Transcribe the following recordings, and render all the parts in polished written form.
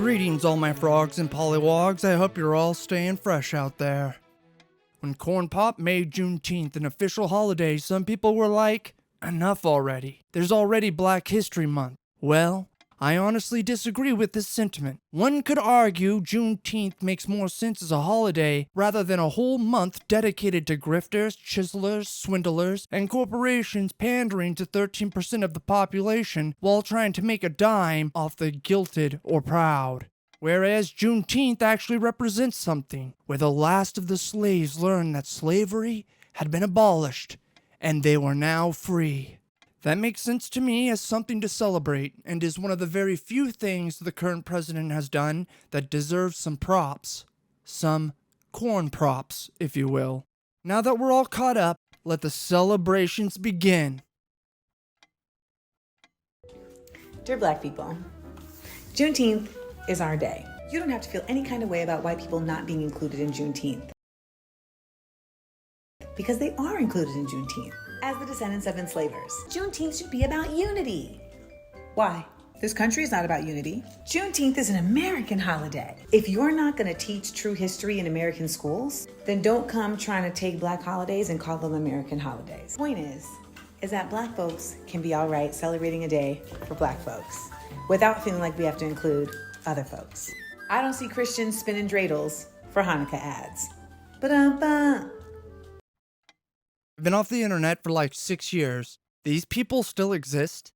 Greetings, all my frogs and pollywogs. I hope you're all staying fresh out there. When Corn Pop made Juneteenth an official holiday, some people were like, enough already. There's already Black History Month. Well, I honestly disagree with this sentiment. One could argue Juneteenth makes more sense as a holiday rather than a whole month dedicated to grifters, chiselers, swindlers, and corporations pandering to 13% of the population while trying to make a dime off the guilted or proud. Whereas Juneteenth actually represents something, where the last of the slaves learned that slavery had been abolished, and they were now free. That makes sense to me as something to celebrate, and is one of the very few things the current president has done that deserves some props. Some corn props, if you will. Now that we're all caught up, let the celebrations begin. Dear Black people, Juneteenth is our day. You don't have to feel any kind of way about white people not being included in Juneteenth, because they are included in Juneteenth as the descendants of enslavers. Juneteenth should be about unity. Why? This country is not about unity. Juneteenth is an American holiday. If you're not going to teach true history in American schools, then don't come trying to take Black holidays and call them American holidays. The point is that Black folks can be all right celebrating a day for Black folks without feeling like we have to include other folks. I don't see Christians spinning dreidels for Hanukkah ads. Ba-dum-bum. I've been off the internet for like 6 years. These people still exist?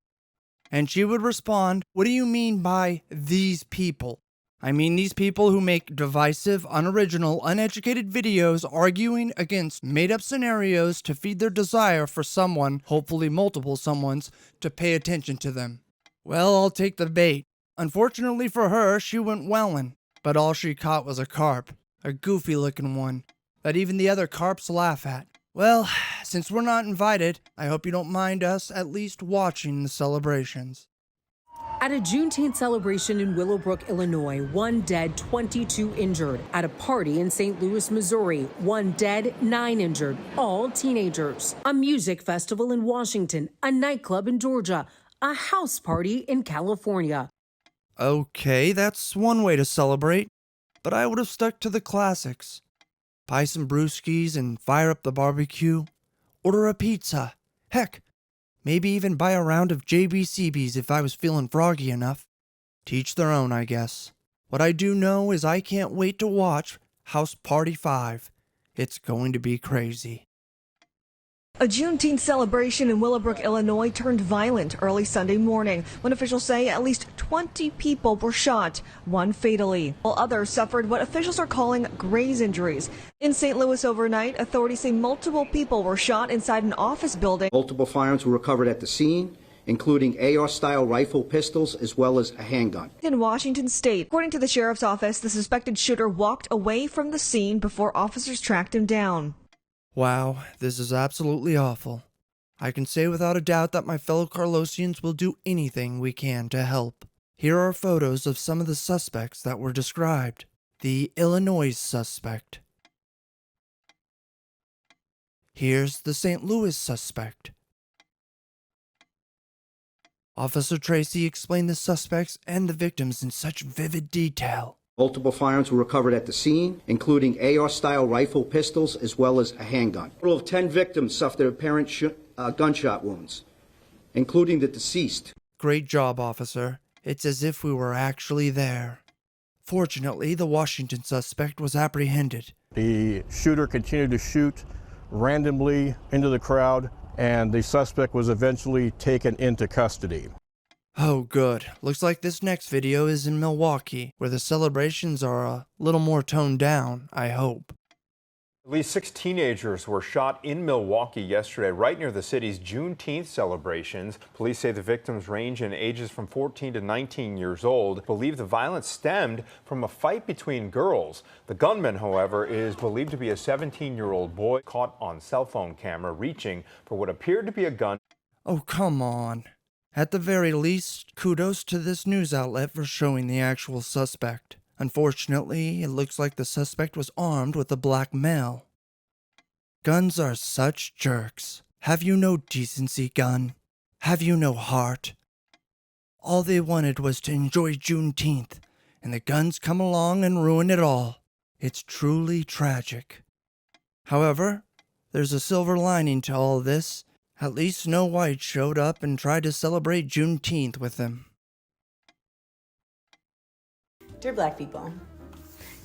And she would respond, what do you mean by these people? I mean these people who make divisive, unoriginal, uneducated videos arguing against made-up scenarios to feed their desire for someone, hopefully multiple someones, to pay attention to them. Well, I'll take the bait. Unfortunately for her, she went wellin', but all she caught was a carp, a goofy-looking one, that even the other carps laugh at. Well, since we're not invited, I hope you don't mind us at least watching the celebrations. At a Juneteenth celebration in Willowbrook, Illinois, 1 dead, 22 injured. At a party in St. Louis, Missouri, 1 dead, 9 injured, all teenagers. A music festival in Washington, a nightclub in Georgia, a house party in California. Okay, that's one way to celebrate, but I would have stuck to the classics. Buy some brewskis and fire up the barbecue. Order a pizza. Heck, maybe even buy a round of JBCBs if I was feeling froggy enough. To each their own, I guess. What I do know is I can't wait to watch House Party 5. It's going to be crazy. A Juneteenth celebration in Willowbrook, Illinois turned violent early Sunday morning when officials say at least 20 people were shot, one fatally, while others suffered what officials are calling graze injuries. In St. Louis overnight, authorities say multiple people were shot inside an office building. Multiple firearms were recovered at the scene, including AR-style rifle pistols as well as a handgun. In Washington state, according to the sheriff's office, the suspected shooter walked away from the scene before officers tracked him down. Wow, this is absolutely awful. I can say without a doubt that my fellow Carlosians will do anything we can to help. Here are photos of some of the suspects that were described. The Illinois suspect. Here's the St. Louis suspect. Officer Tracy explained the suspects and the victims in such vivid detail. Multiple firearms were recovered at the scene, including AR-style rifle pistols as well as a handgun. A total of 10 victims suffered apparent gunshot wounds, including the deceased. Great job, officer. It's as if we were actually there. Fortunately, the Washington suspect was apprehended. The shooter continued to shoot randomly into the crowd, and the suspect was eventually taken into custody. Oh, good. Looks like this next video is in Milwaukee, where the celebrations are a little more toned down, I hope. At least 6 teenagers were shot in Milwaukee yesterday, right near the city's Juneteenth celebrations. Police say the victims range in ages from 14 to 19 years old. Believe the violence stemmed from a fight between girls. The gunman, however, is believed to be a 17-year-old boy caught on cell phone camera reaching for what appeared to be a gun. Oh, come on. At the very least, kudos to this news outlet for showing the actual suspect. Unfortunately, it looks like the suspect was armed with a black male. Guns are such jerks. Have you no decency, gun? Have you no heart? All they wanted was to enjoy Juneteenth, and the guns come along and ruin it all. It's truly tragic. However, there's a silver lining to all this. At least Snow White showed up and tried to celebrate Juneteenth with them. Dear Black people,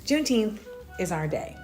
Juneteenth is our day.